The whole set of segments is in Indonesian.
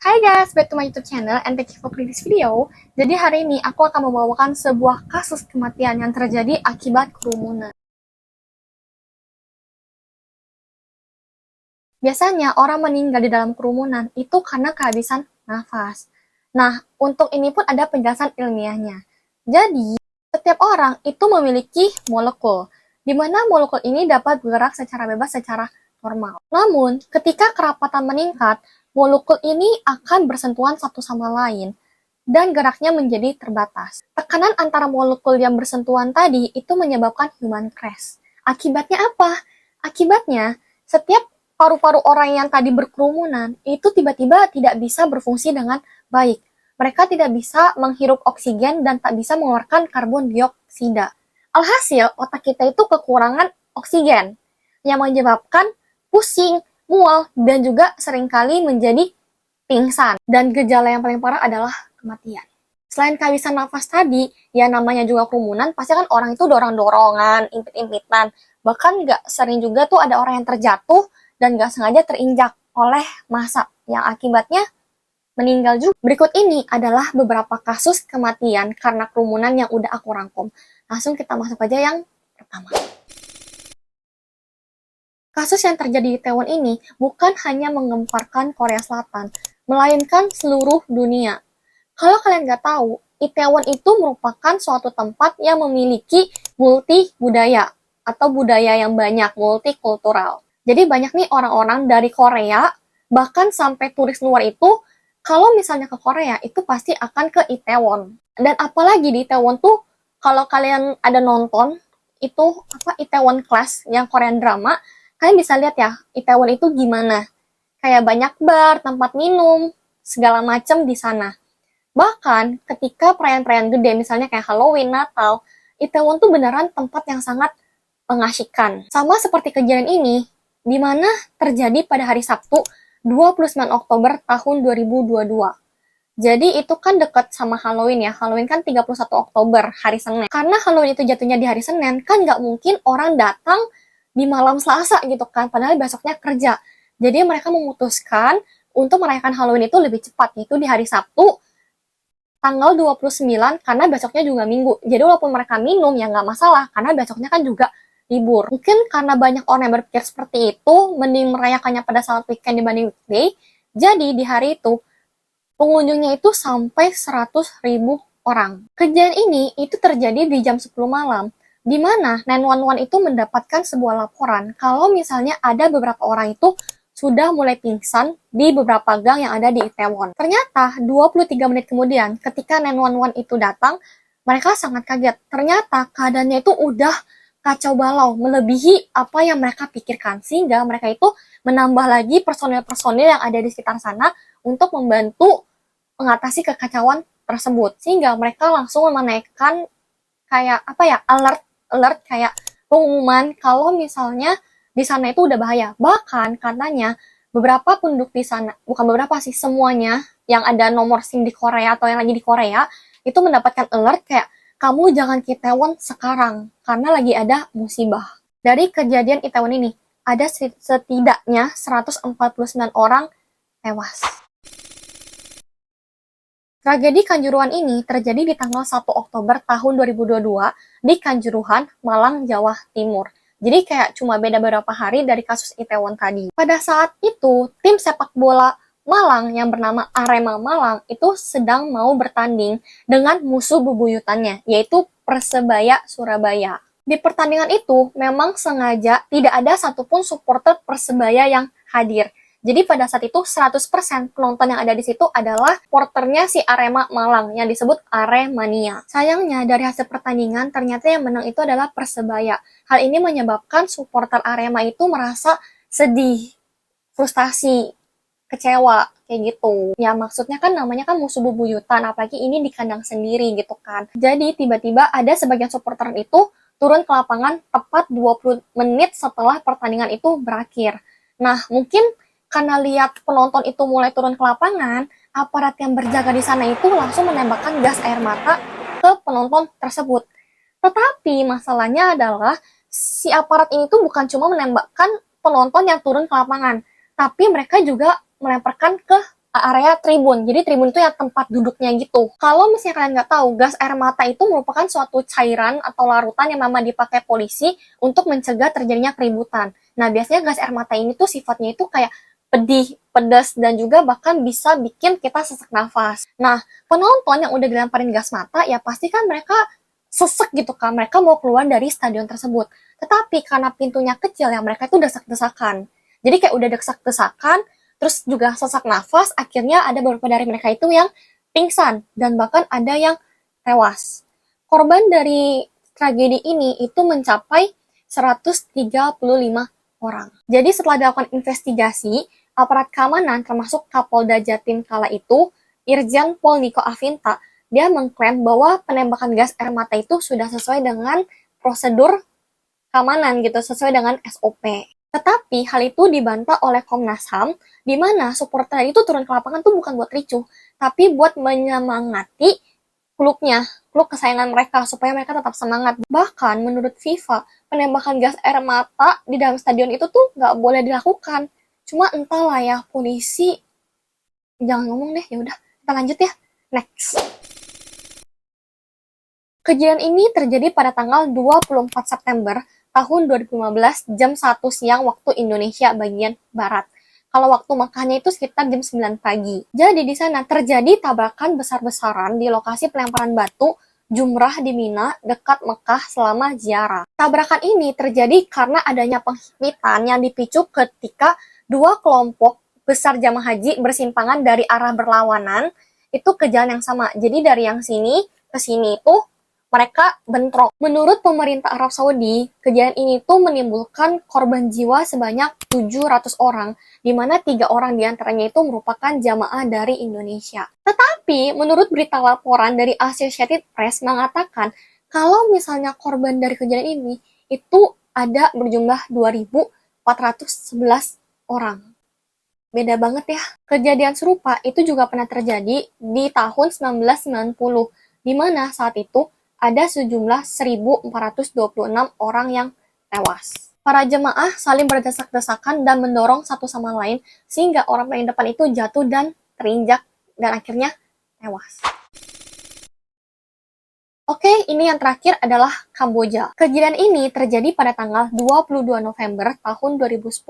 Hai guys, back to my YouTube channel and thank you for clicking this video. Jadi hari ini aku akan membawakan sebuah kasus kematian yang terjadi akibat kerumunan. Biasanya orang meninggal di dalam kerumunan itu karena kehabisan nafas. Nah, untuk ini pun ada penjelasan ilmiahnya. Jadi, setiap orang itu memiliki molekul, di mana molekul ini dapat bergerak secara bebas secara normal. Namun, ketika kerapatan meningkat, molekul ini akan bersentuhan satu sama lain, dan geraknya menjadi terbatas. Tekanan antara molekul yang bersentuhan tadi itu menyebabkan human crash. Akibatnya apa? Akibatnya, setiap paru-paru orang yang tadi berkerumunan itu tiba-tiba tidak bisa berfungsi dengan baik. Mereka tidak bisa menghirup oksigen dan tak bisa mengeluarkan karbon dioksida. Alhasil, otak kita itu kekurangan oksigen yang menyebabkan pusing, mual, dan juga seringkali menjadi pingsan. Dan gejala yang paling parah adalah kematian. Selain kehabisan nafas tadi, ya namanya juga kerumunan, pasti kan orang itu dorong-dorongan, impit-impitan. Bahkan nggak sering juga tuh ada orang yang terjatuh dan nggak sengaja terinjak oleh massa yang akibatnya meninggal juga. Berikut ini adalah beberapa kasus kematian karena kerumunan yang udah aku rangkum. Langsung kita masuk aja yang pertama. Kasus yang terjadi di Itaewon ini bukan hanya menggemparkan Korea Selatan, melainkan seluruh dunia. Kalau kalian nggak tahu, Itaewon itu merupakan suatu tempat yang memiliki multi budaya atau budaya yang banyak, multikultural. Jadi banyak nih orang-orang dari Korea, bahkan sampai turis luar itu, kalau misalnya ke Korea, itu pasti akan ke Itaewon. Dan apalagi di Itaewon tuh, kalau kalian ada nonton, itu Itaewon Class, yang Korean drama, kalian bisa lihat ya, Itaewon itu gimana. Kayak banyak bar, tempat minum, segala macam di sana. Bahkan ketika perayaan-perayaan gede, misalnya kayak Halloween, Natal, Itaewon tuh beneran tempat yang sangat mengasyikan. Sama seperti kejadian ini, di mana terjadi pada hari Sabtu 29 Oktober tahun 2022. Jadi itu kan dekat sama Halloween ya. Halloween kan 31 Oktober, hari Senin. Karena Halloween itu jatuhnya di hari Senin, kan nggak mungkin orang datang di malam Selasa gitu kan, padahal besoknya kerja. Jadi mereka memutuskan untuk merayakan Halloween itu lebih cepat, yaitu di hari Sabtu, tanggal 29, karena besoknya juga Minggu. Jadi walaupun mereka minum, ya nggak masalah, karena besoknya kan juga libur. Mungkin karena banyak orang yang berpikir seperti itu, mending merayakannya pada saat weekend dibanding weekday. Jadi di hari itu, pengunjungnya itu sampai 100.000 orang. Kejadian ini itu terjadi di jam 10 malam, di mana 911 itu mendapatkan sebuah laporan kalau misalnya ada beberapa orang itu sudah mulai pingsan di beberapa gang yang ada di Itaewon. Ternyata 23 menit kemudian ketika 911 itu datang, mereka sangat kaget. Ternyata keadaannya itu udah kacau balau, melebihi apa yang mereka pikirkan. Sehingga mereka itu menambah lagi personil-personil yang ada di sekitar sana untuk membantu mengatasi kekacauan tersebut. Sehingga mereka langsung menaikkan kayak alert kayak pengumuman kalau misalnya di sana itu udah bahaya. Bahkan katanya beberapa penduduk di sana, bukan beberapa sih, semuanya yang ada nomor SIM di Korea atau yang lagi di Korea, itu mendapatkan alert kayak kamu jangan ke Itaewon sekarang karena lagi ada musibah. Dari kejadian Itaewon ini, ada setidaknya 149 orang tewas. Tragedi Kanjuruhan ini terjadi di tanggal 1 Oktober tahun 2022 di Kanjuruhan, Malang, Jawa Timur. Jadi kayak cuma beda beberapa hari dari kasus Itaewon tadi. Pada saat itu, tim sepak bola Malang yang bernama Arema Malang itu sedang mau bertanding dengan musuh bebuyutannya, yaitu Persebaya Surabaya. Di pertandingan itu, memang sengaja tidak ada satupun supporter Persebaya yang hadir. Jadi pada saat itu 100% penonton yang ada di situ adalah supporternya si Arema Malang yang disebut Aremania. Sayangnya dari hasil pertandingan ternyata yang menang itu adalah Persebaya. Hal ini menyebabkan supporter Arema itu merasa sedih, frustasi, kecewa, kayak gitu. Ya maksudnya kan namanya kan musuh bebuyutan, apalagi ini di kandang sendiri gitu kan. Jadi tiba-tiba ada sebagian supporter itu turun ke lapangan tepat 20 menit setelah pertandingan itu berakhir. Nah, mungkin karena lihat penonton itu mulai turun ke lapangan, aparat yang berjaga di sana itu langsung menembakkan gas air mata ke penonton tersebut. Tetapi masalahnya adalah si aparat ini tuh bukan cuma menembakkan penonton yang turun ke lapangan, tapi mereka juga melemparkan ke area tribun. Jadi tribun itu ya tempat duduknya gitu. Kalau misalnya kalian nggak tahu, gas air mata itu merupakan suatu cairan atau larutan yang memang dipakai polisi untuk mencegah terjadinya keributan. Nah, biasanya gas air mata ini tuh sifatnya itu kayak pedih, pedas, dan juga bahkan bisa bikin kita sesak nafas. Nah, penonton yang udah dilemparin gas mata, ya pasti kan mereka sesek gitu kan, mereka mau keluar dari stadion tersebut. Tetapi karena pintunya kecil ya, mereka itu desak-desakan. Jadi kayak udah desak-desakan, terus juga sesak nafas, akhirnya ada beberapa dari mereka itu yang pingsan, dan bahkan ada yang tewas. Korban dari tragedi ini itu mencapai 135 orang. Jadi setelah dilakukan investigasi, aparat keamanan termasuk Kapolda Jatim kala itu, Irjen Pol Niko Afinta, dia mengklaim bahwa penembakan gas air mata itu sudah sesuai dengan prosedur keamanan gitu, sesuai dengan SOP. Tetapi hal itu dibantah oleh Komnas HAM, di mana supporter itu turun ke lapangan tuh bukan buat ricuh, tapi buat menyemangati klub kesayangan mereka, supaya mereka tetap semangat. Bahkan menurut FIFA, penembakan gas air mata di dalam stadion itu tuh nggak boleh dilakukan. Cuma entahlah ya, polisi, jangan ngomong deh, ya udah kita lanjut ya. Next. Kejadian ini terjadi pada tanggal 24 September tahun 2015 jam 1 siang waktu Indonesia bagian Barat. Kalau waktu Mekahnya itu sekitar jam 9 pagi. Jadi di sana terjadi tabrakan besar-besaran di lokasi pelemparan batu Jumrah di Mina dekat Mekah selama ziarah. Tabrakan ini terjadi karena adanya penghimpitan yang dipicu ketika dua kelompok besar jamaah haji bersimpangan dari arah berlawanan itu ke jalan yang sama. Jadi dari yang sini ke sini itu mereka bentrok. Menurut pemerintah Arab Saudi, kejadian ini tuh menimbulkan korban jiwa sebanyak 700 orang, di mana 3 orang diantaranya itu merupakan jamaah dari Indonesia. Tetapi, menurut berita laporan dari Associated Press mengatakan, kalau misalnya korban dari kejadian ini, itu ada berjumlah 2.411 orang. Beda banget ya. Kejadian serupa itu juga pernah terjadi di tahun 1990, di mana saat itu ada sejumlah 1.426 orang yang tewas. Para jemaah saling berdesak-desakan dan mendorong satu sama lain sehingga orang paling depan itu jatuh dan terinjak dan akhirnya tewas. Oke, ini yang terakhir adalah Kamboja. Kejadian ini terjadi pada tanggal 22 November tahun 2010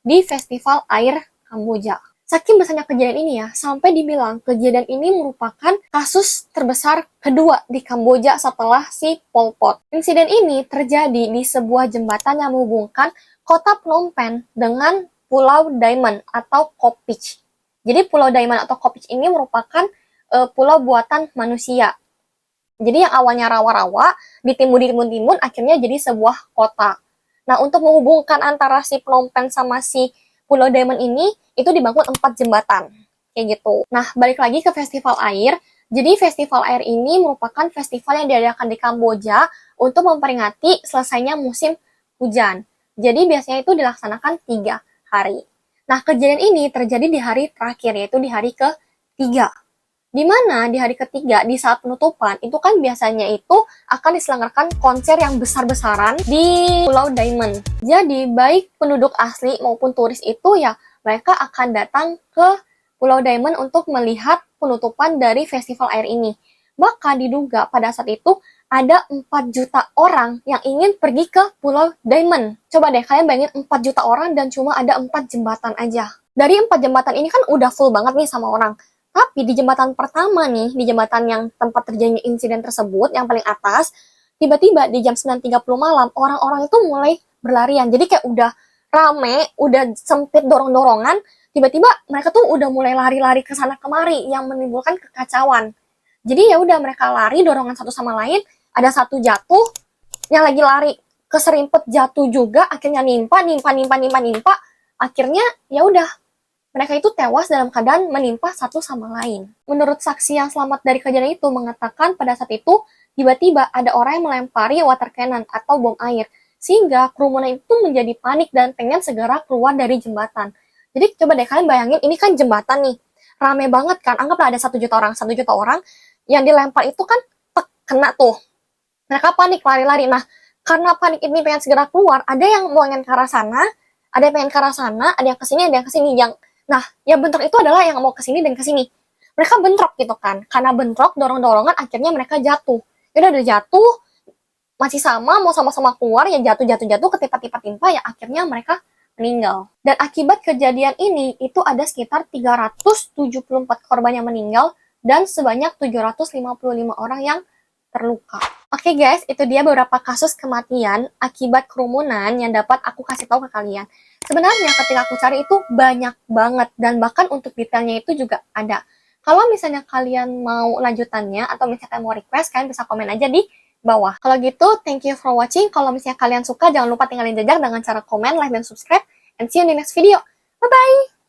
di Festival Air Kamboja. Saking besarnya kejadian ini ya, sampai dibilang kejadian ini merupakan kasus terbesar kedua di Kamboja setelah si Pol Pot. Insiden ini terjadi di sebuah jembatan yang menghubungkan kota Phnom Penh dengan Pulau Diamond atau Kopich. Jadi Pulau Diamond atau Kopich ini merupakan pulau buatan manusia. Jadi yang awalnya rawa-rawa, ditimbun-timbun akhirnya jadi sebuah kota. Nah, untuk menghubungkan antara si Phnom Penh sama si Pulau Diamond ini, itu dibangun 4 jembatan. Kayak gitu. Nah, balik lagi ke festival air. Jadi, festival air ini merupakan festival yang diadakan di Kamboja untuk memperingati selesainya musim hujan. Jadi, biasanya itu dilaksanakan 3 hari. Nah, kejadian ini terjadi di hari terakhir, yaitu di hari ke-3. Di mana di hari ketiga, di saat penutupan, itu kan biasanya itu akan diselenggarakan konser yang besar-besaran di Pulau Diamond. Jadi, baik penduduk asli maupun turis itu ya, mereka akan datang ke Pulau Diamond untuk melihat penutupan dari festival air ini. Maka diduga pada saat itu ada 4 juta orang yang ingin pergi ke Pulau Diamond. Coba deh kalian bayangin 4 juta orang dan cuma ada 4 jembatan aja. Dari 4 jembatan ini kan udah full banget nih sama orang. Tapi di jembatan pertama nih, di jembatan yang tempat terjadinya insiden tersebut, yang paling atas, tiba-tiba di jam 9.30 malam, orang-orang itu mulai berlarian. Jadi kayak udah rame, udah sempit dorong-dorongan, tiba-tiba mereka tuh udah mulai lari-lari ke sana kemari yang menimbulkan kekacauan. Jadi ya udah mereka lari dorongan satu sama lain, ada satu jatuh, yang lagi lari keserimpet jatuh juga, akhirnya nimpa, akhirnya ya udah mereka itu tewas dalam keadaan menimpa satu sama lain. Menurut saksi yang selamat dari kejadian itu mengatakan pada saat itu tiba-tiba ada orang yang melempari water cannon atau bom air. Sehingga kerumunan itu menjadi panik dan pengen segera keluar dari jembatan. Jadi coba deh kalian bayangin ini kan jembatan nih. Rame banget kan, anggaplah ada 1 juta orang. 1 juta orang yang dilempar itu kan kena tuh. Mereka panik lari-lari. Nah, karena panik ini pengen segera keluar, ada yang mau ingin ke arah sana, ada yang pengen ke arah sana, ada yang ke sini, ada yang ke sini. Nah, ya bentrok itu adalah yang mau kesini dan kesini. Mereka bentrok gitu kan. Karena bentrok, dorong-dorongan, akhirnya mereka jatuh. Ya udah jatuh, masih sama, mau sama-sama keluar, ya jatuh-jatuh-jatuh, ketimpa-timpa-timpa, ya akhirnya mereka meninggal. Dan akibat kejadian ini, itu ada sekitar 374 korban yang meninggal, dan sebanyak 755 orang yang terluka. Oke guys, itu dia beberapa kasus kematian akibat kerumunan yang dapat aku kasih tahu ke kalian. Sebenarnya ketika aku cari itu banyak banget, dan bahkan untuk detailnya itu juga ada. Kalau misalnya kalian mau lanjutannya, atau misalnya mau request, kalian bisa komen aja di bawah. Kalau gitu, thank you for watching. Kalau misalnya kalian suka, jangan lupa tinggalin jejak dengan cara komen, like, dan subscribe. And see you in the next video. Bye-bye!